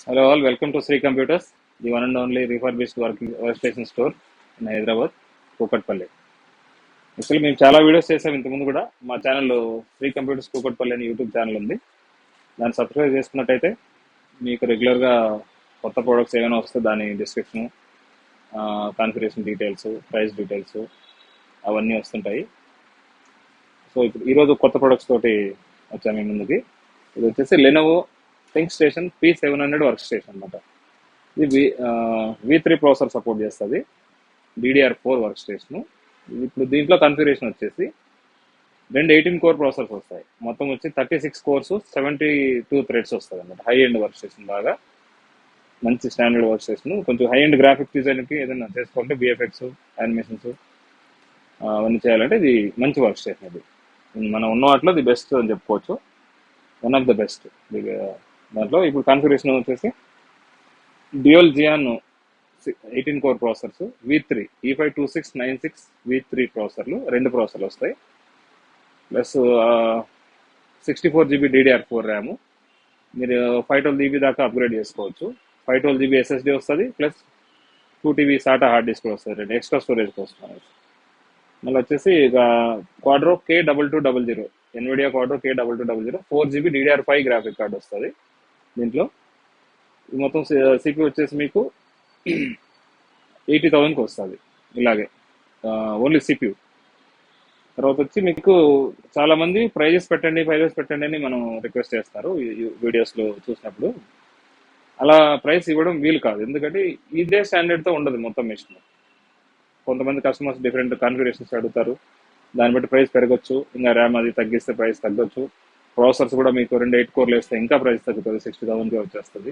Hello all, welcome to Sri Computers, the one and only refurbished workstation store in Hyderabad, Kukatpalli. Actually, మేము చాలా videos చేసాం ఇంతకుముందు కూడా మా ఛానల్లో శ్రీ కంప్యూటర్స్ కూకట్పల్లి అని యూట్యూబ్ ఛానల్ ఉంది. దాన్ని సబ్స్క్రైబ్ చేసుకున్నట్టయితే మీకు రెగ్యులర్గా కొత్త ప్రోడక్ట్స్ ఏమైనా వస్తే దాని description, configuration details, price details అవన్నీ వస్తుంటాయి. సో ఇప్పుడు ఈరోజు కొత్త ప్రోడక్ట్స్ తోటి వచ్చాము మీ ముందుకి. ఇది వచ్చేసి లెనోవో థింక్స్టేషన్ P700 వర్క్ అనమాట. ఇది V3 ప్రాసెసర్ సపోర్ట్ చేస్తుంది, DDR4 వర్క్ స్టేషన్. ఇప్పుడు దీంట్లో కన్ఫిగరేషన్ వచ్చేసి రెండు 18 కోర్ ప్రాసెసర్స్ వస్తాయి. మొత్తం వచ్చి 36 కోర్స్ 72 థ్రెడ్స్ వస్తుంది అనమాట. హై ఎండ్ వర్క్ స్టేషన్, బాగా మంచి స్టాండర్డ్ వర్క్ స్టేషన్. కొంచెం హై ఎండ్ గ్రాఫిక్స్ డిజైన్కి ఏదైనా చేసుకోవాలంటే విఎఫ్ఎక్స్, యానిమేషన్స్ అవన్నీ చేయాలంటే ఇది మంచి వర్క్ స్టేషన్. ఇది మనం ఉన్న వాటిలో ది బెస్ట్ అని చెప్పుకోవచ్చు, వన్ ఆఫ్ ద బెస్ట్. దాంట్లో ఇప్పుడు కాన్ఫిగరేషన్ వచ్చేసి dual Gian 18 core processors, V3 E5-2696V3 ప్రాసెసర్లు, రెండు ప్రాసెసర్లు వస్తాయి. Plus 64 GB DDR4 RAM. మీరు 512 GB దాకా అప్గ్రేడ్ చేసుకోవచ్చు. 512 GB SSD వస్తుంది, plus 2 TB SATA hard disk వస్తుంది, రెండు ఎక్స్ట్రా స్టోరేజ్ కోసం. మళ్ళీ వచ్చేసి ఇక Quadro K2200, Nvidia Quadro K2200 4 GB DDR5 graphic card వస్తుంది దీంట్లో. మొత్తం CPU వచ్చేసి మీకు 80,000కి వస్తుంది ఇలాగే, ఓన్లీ CPU. తర్వాత వచ్చి మీకు చాలా మంది ప్రైజెస్ పెట్టండి అని మనం రిక్వెస్ట్ చేస్తారు వీడియోస్లో చూసినప్పుడు. అలా ప్రైస్ ఇవ్వడం వీలు కాదు, ఎందుకంటే ఇదే స్టాండర్డ్తో ఉండదు మొత్తం మెషిన్. కొంతమంది కస్టమర్స్ డిఫరెంట్ కాన్ఫిగరేషన్స్ అడుగుతారు, దాన్ని బట్టి ప్రైస్ పెరగచ్చు. ఇంకా ర్యామ్ అది తగ్గిస్తే ప్రైస్ తగ్గొచ్చు. ప్రాసెసర్స్ కూడా మీకు 2 8 కోర్లు వేస్తే ఇంకా ప్రైస్ తగ్గుతుంది, 60,000కి వచ్చేస్తుంది.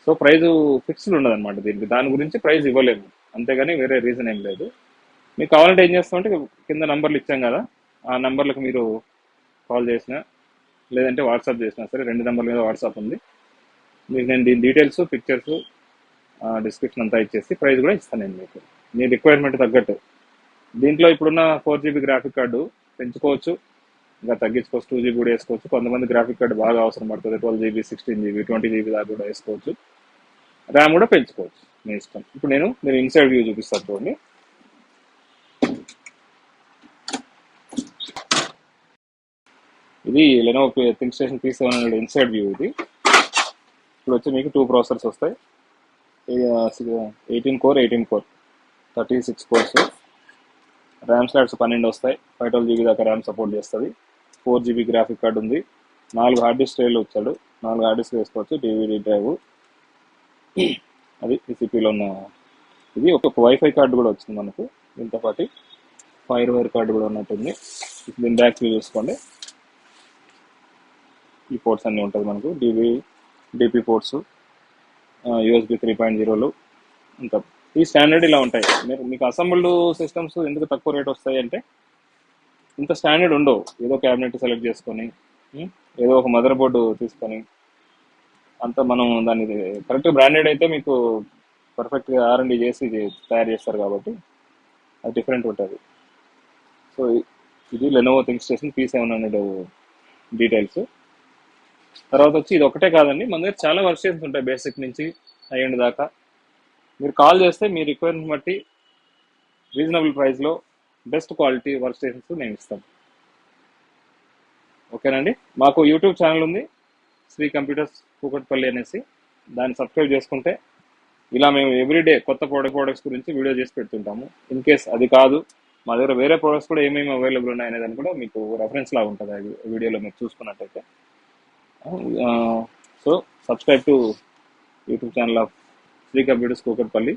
సో ప్రైస్ ఫిక్స్డ్ ఉండదు అనమాట దీనికి. దాని గురించి ప్రైస్ ఇవ్వలేము, అంతేగాని వేరే రీజన్ ఏం లేదు. మీకు కావాలంటే ఏం చేస్తామంటే కింద నంబర్లు ఇచ్చాం కదా, ఆ నంబర్లకు మీరు కాల్ చేసినా లేదంటే వాట్సాప్ చేసినా సరే, రెండు నంబర్ల మీద వాట్సాప్ ఉంది మీకు. నేను దీని డీటెయిల్స్, పిక్చర్స్, డిస్క్రిప్షన్ అంతా ఇచ్చేసి ప్రైస్ కూడా ఇస్తాను నేను మీకు, మీ రిక్వైర్మెంట్ తగ్గట్టు. దీంట్లో ఇప్పుడున్న 4 GB గ్రాఫిక్ కార్డు పెంచుకోవచ్చు, ఇంకా తగ్గించుకోవచ్చు, 2 GB కూడా వేసుకోవచ్చు. కొంతమంది గ్రాఫిక్ కార్డు బాగా అవసరం పడుతుంది, 12 GB, 16 GB, 20 GB దాకా కూడా వేసుకోవచ్చు. ర్యామ్ కూడా పెంచుకోవచ్చు, మీ ఇష్టం. ఇప్పుడు నేను ఇన్సైడ్ వ్యూ చూపిస్తాను చూడండి. ఇది లెనోవో థింక్స్టేషన్ P700 ఇన్సైడ్ వ్యూ. ఇది ఇప్పుడు వచ్చి మీకు 2 ప్రాసెసర్స్ వస్తాయి, 18 కోర్ 36 కోర్స్. ర్యామ్ స్లాట్స్ 12 వస్తాయి, 512 GB దాకా ర్యామ్ సపోర్ట్ చేస్తుంది. 4 GB గ్రాఫిక్ కార్డు ఉంది, 4 హార్డ్ డిస్క్ ట్రేలు వచ్చాడు, 4 హార్డ్ డిస్క్ వేసుకోవచ్చు, DVD డ్రైవ్. అది సిపిలో ఉన్న ఇది. ఒక వైఫై కార్డు కూడా వచ్చింది మనకు దీంతో పాటు, ఫైర్ వైర్ కార్డు కూడా ఉన్నట్టుంది. దీని బ్యాక్ వ్యూ చూసుకోండి, ఈ పోర్ట్స్ అన్నీ ఉంటుంది మనకు, డిపి పోర్ట్స్, USB 3.0లు. ఇంకా ఈ స్టాండర్డ్ ఇలా ఉంటాయి. మీకు అసెంబ్ల్డ్ సిస్టమ్స్ ఎందుకు తక్కువ రేట్ వస్తాయి అంటే, ఇంత స్టాండర్డ్ ఉండవు. ఏదో క్యాబినెట్ సెలెక్ట్ చేసుకొని, ఏదో ఒక మదర్ బోర్డు తీసుకొని, అంతా మనం దాన్ని కరెక్ట్ బ్రాండెడ్ అయితే మీకు పర్ఫెక్ట్గా R&D చేసి తయారు చేస్తారు కాబట్టి అది డిఫరెంట్ ఉంటుంది. సో ఇది లెనోవో థింక్స్టేషన్ P700 డీటెయిల్స్. తర్వాత వచ్చి ఇది ఒకటే కాదండి, మన దగ్గర చాలా వర్షన్స్ ఉంటాయి, బేసిక్ నుంచి హై ఎండ్ దాకా. మీరు కాల్ చేస్తే మీ రిక్వైర్మెంట్ బట్టి రీజనబుల్ ప్రైస్లో బెస్ట్ క్వాలిటీ వర్క్ స్టేషన్స్ నేను ఇస్తాను. ఓకేనండి. మాకు యూట్యూబ్ ఛానల్ ఉంది, శ్రీ కంప్యూటర్స్ కూకట్పల్లి అనేసి. దాన్ని సబ్స్క్రైబ్ చేసుకుంటే ఇలా మేము ఎవ్రీడే కొత్త ప్రోడక్ట్స్ గురించి వీడియో చేసి పెడుతుంటాము. ఇన్ కేస్ అది కాదు, మా దగ్గర వేరే ప్రోడక్ట్స్ కూడా ఏమేమి అవైలబుల్ ఉన్నాయనే దాన్ని కూడా మీకు రెఫరెన్స్ లాగా ఉంటుంది ఆ వీడియోలో మీరు చూసుకున్నట్టయితే. So subscribe to YouTube channel of Shri computers Kukatpally.